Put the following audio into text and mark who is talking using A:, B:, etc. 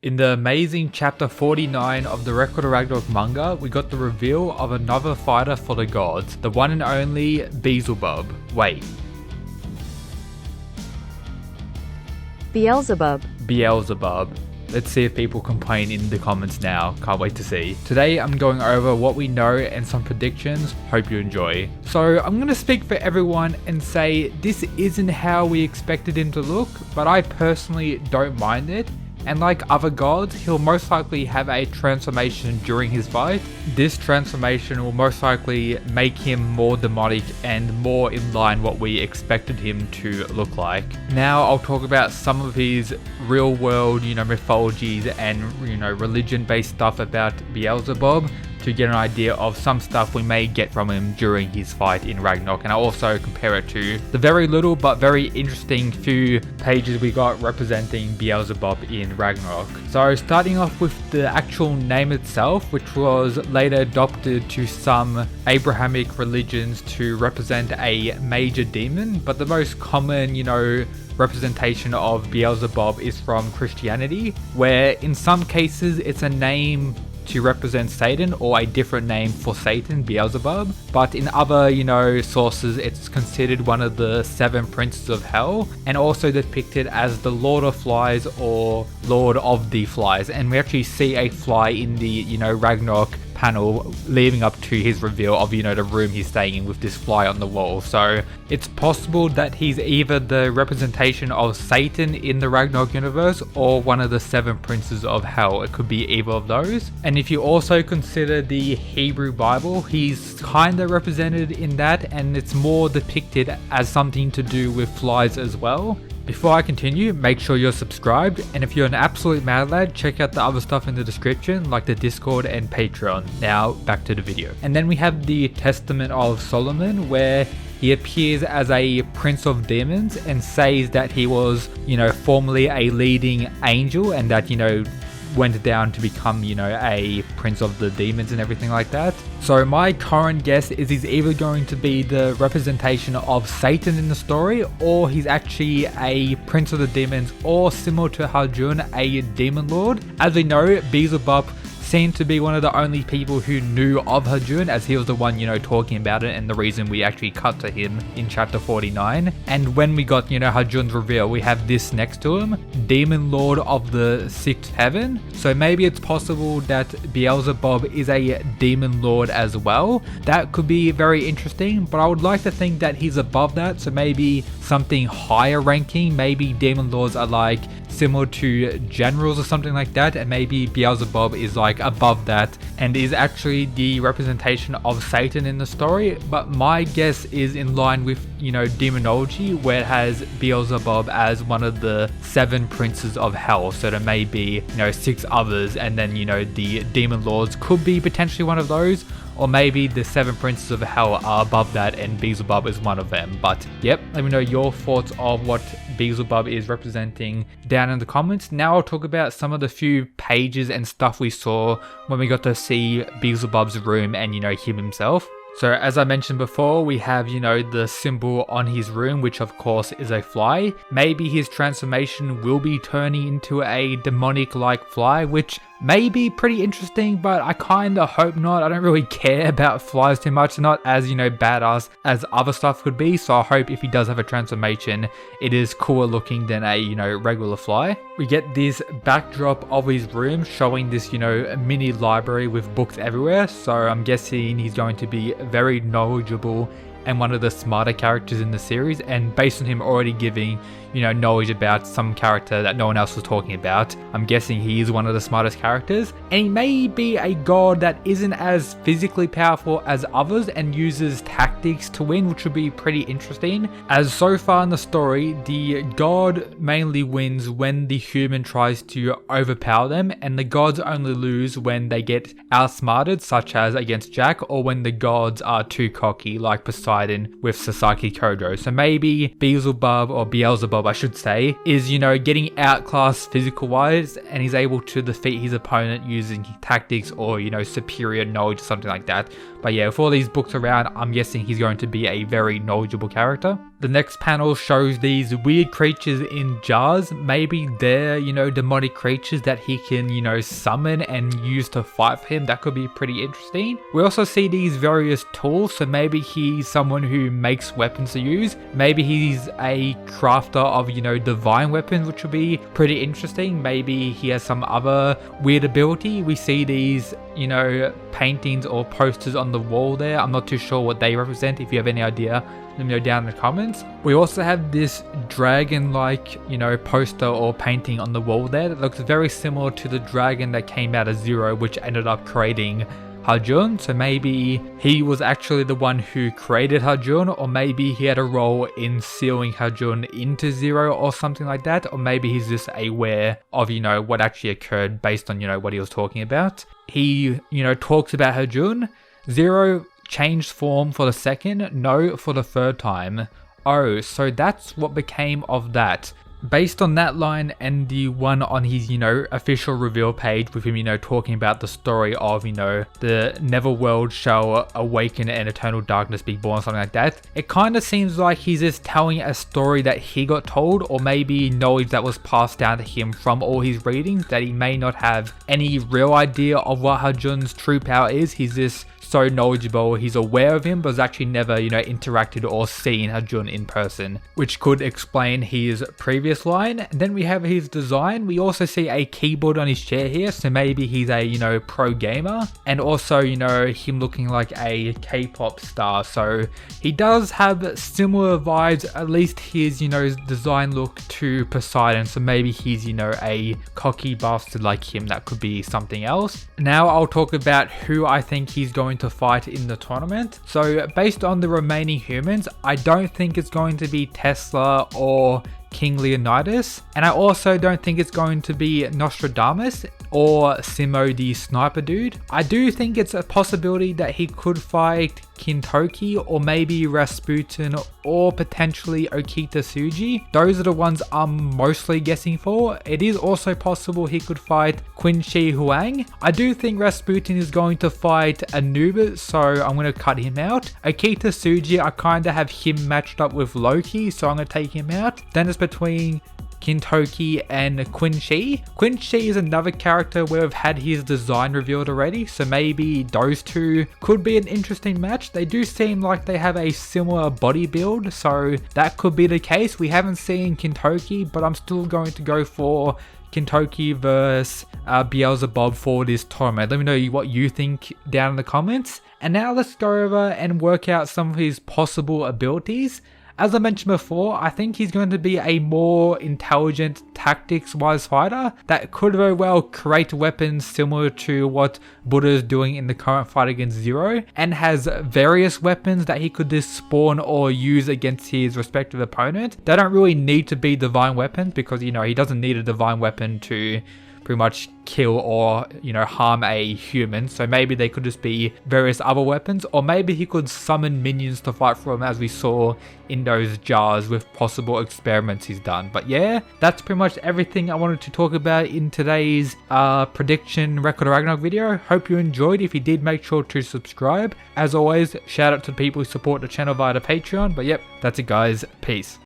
A: In the amazing chapter 49 of the Record of Ragnarok manga, we got the reveal of another fighter for the gods, the one and only Beelzebub. Wait. Beelzebub. Let's see if people complain in the comments now. Can't wait to see. Today I'm going over what we know and some predictions. Hope you enjoy. So I'm going to speak for everyone and say this isn't how we expected him to look, but I personally don't mind it. And like other gods, he'll most likely have a transformation during his fight. This transformation will most likely make him more demonic and more in line what we expected him to look like. Now I'll talk about some of his real world, mythologies and, religion based stuff about Beelzebub, to get an idea of some stuff we may get from him during his fight in Ragnarok, and I'll also compare it to the very little but very interesting few pages we got representing Beelzebub in Ragnarok. So starting off with the actual name itself, which was later adopted to some Abrahamic religions to represent a major demon, but the most common, representation of Beelzebub is from Christianity, where in some cases it's a name to represent Satan or a different name for Satan, Beelzebub, but in other, sources it's considered one of the 7 princes of hell and also depicted as the Lord of Flies or Lord of the Flies, and we actually see a fly in the, Ragnarok panel leading up to his reveal of, the room he's staying in with this fly on the wall. So it's possible that he's either the representation of Satan in the Ragnarok universe or one of the 7 princes of hell. It could be either of those. And if you also consider the Hebrew Bible, he's kind of represented in that, and it's more depicted as something to do with flies as well. Before I continue, make sure you're subscribed, and if you're an absolute mad lad, check out the other stuff in the description like the Discord and Patreon. Now back to the video. And then we have the Testament of Solomon, where he appears as a prince of demons and says that he was, formerly a leading angel and that, went down to become, a prince of the demons and everything like that. So my current guess is he's either going to be the representation of Satan in the story, or he's actually a prince of the demons, or similar to Harjun, a demon lord. As we know, Beelzebub seemed to be one of the only people who knew of Harjun, as he was the one, talking about it and the reason we actually cut to him in chapter 49. And when we got, Harjun's reveal, we have this next to him, Demon Lord of the 6th Heaven. So maybe it's possible that Beelzebub is a demon lord as well. That could be very interesting, but I would like to think that he's above that, so maybe something higher ranking. Maybe demon lords are like similar to generals or something like that, and maybe Beelzebub is like above that and is actually the representation of Satan in the story. But my guess is in line with, demonology, where it has Beelzebub as one of the 7 princes of hell. So there may be, 6 others, and then, the demon lords could be potentially one of those. Or maybe the 7 princes of hell are above that and Beelzebub is one of them. But yep, let me know your thoughts of what Beelzebub is representing down in the comments. Now I'll talk about some of the few pages and stuff we saw when we got to see Beelzebub's room and, him himself. So as I mentioned before, we have, the symbol on his room, which of course is a fly. Maybe his transformation will be turning into a demonic-like fly, which may be pretty interesting, but I kinda hope not. I don't really care about flies too much. They're not as, badass as other stuff could be, so I hope if he does have a transformation, it is cooler looking than a, regular fly. We get this backdrop of his room showing this, mini library with books everywhere, so I'm guessing he's going to be very knowledgeable and one of the smarter characters in the series, and based on him already giving, knowledge about some character that no one else was talking about, I'm guessing he is one of the smartest characters. And he may be a god that isn't as physically powerful as others and uses tactics to win, which would be pretty interesting, as so far in the story, the god mainly wins when the human tries to overpower them, and the gods only lose when they get outsmarted, such as against Jack, or when the gods are too cocky, like Poseidon with Sasaki Kojo. So maybe Beelzebub, or Beelzebub I should say, is, getting outclassed physical wise, and he's able to defeat his opponent using tactics or, superior knowledge or something like that. But yeah, with all these books around, I'm guessing he's going to be a very knowledgeable character. The next panel shows these weird creatures in jars. Maybe they're, demonic creatures that he can, summon and use to fight for him. That could be pretty interesting. We also see these various tools, so maybe he's someone who makes weapons to use. Maybe he's a crafter of, divine weapons, which would be pretty interesting. Maybe he has some other weird ability. We see these, paintings or posters on the wall there. I'm not too sure what they represent. If you have any idea, let me know down in the comments. We also have this dragon-like, poster or painting on the wall there that looks very similar to the dragon that came out of Zero, which ended up creating Harjun. So maybe he was actually the one who created Harjun, or maybe he had a role in sealing Harjun into Zero or something like that, or maybe he's just aware of, what actually occurred based on, what he was talking about. He, talks about Harjun. Zero changed form for the second, no for the third time. Oh, so that's what became of that. Based on that line and the one on his, official reveal page with him, talking about the story of, the Netherworld shall awaken and eternal darkness be born, something like that. It kind of seems like he's just telling a story that he got told, or maybe knowledge that was passed down to him from all his readings that he may not have any real idea of what Harjun's true power is. He's just so knowledgeable, he's aware of him, but has actually never, interacted or seen Harjun in person, which could explain his previous line. And then we have his design. We also see a keyboard on his chair here, so maybe he's a, pro gamer, and also, him looking like a K-pop star. So he does have similar vibes, at least his, design look to Poseidon. So maybe he's, a cocky bastard like him. That could be something else. Now I'll talk about who I think he's going to fight in the tournament. So based on the remaining humans, I don't think it's going to be Tesla or King Leonidas, and I also don't think it's going to be Nostradamus or Simo the sniper dude. I do think it's a possibility that he could fight Kintoki or maybe Rasputin or potentially Okita Tsuji. Those are the ones I'm mostly guessing for. It is also possible he could fight Qin Shi Huang. I do think Rasputin is going to fight Anubis, so I'm going to cut him out. Okita Tsuji, I kind of have him matched up with Loki, so I'm going to take him out. Then it's between Kintoki and Qin Shi. Qin Shi is another character where we've had his design revealed already, so maybe those two could be an interesting match. They do seem like they have a similar body build, so that could be the case. We haven't seen Kintoki, but I'm still going to go for Kintoki versus Beelzebub for this tournament. Let me know what you think down in the comments. And now let's go over and work out some of his possible abilities. As I mentioned before, I think he's going to be a more intelligent, tactics-wise fighter that could very well create weapons similar to what Buddha is doing in the current fight against Zero, and has various weapons that he could just spawn or use against his respective opponent. They don't really need to be divine weapons because, he doesn't need a divine weapon to pretty much kill or harm a human, so maybe they could just be various other weapons, or maybe he could summon minions to fight for him, as we saw in those jars with possible experiments he's done. But yeah, that's pretty much everything I wanted to talk about in today's prediction record Ragnarok video. Hope you enjoyed. If you did, make sure to subscribe. As always, shout out to the people who support the channel via the Patreon. But yep, that's it guys, peace.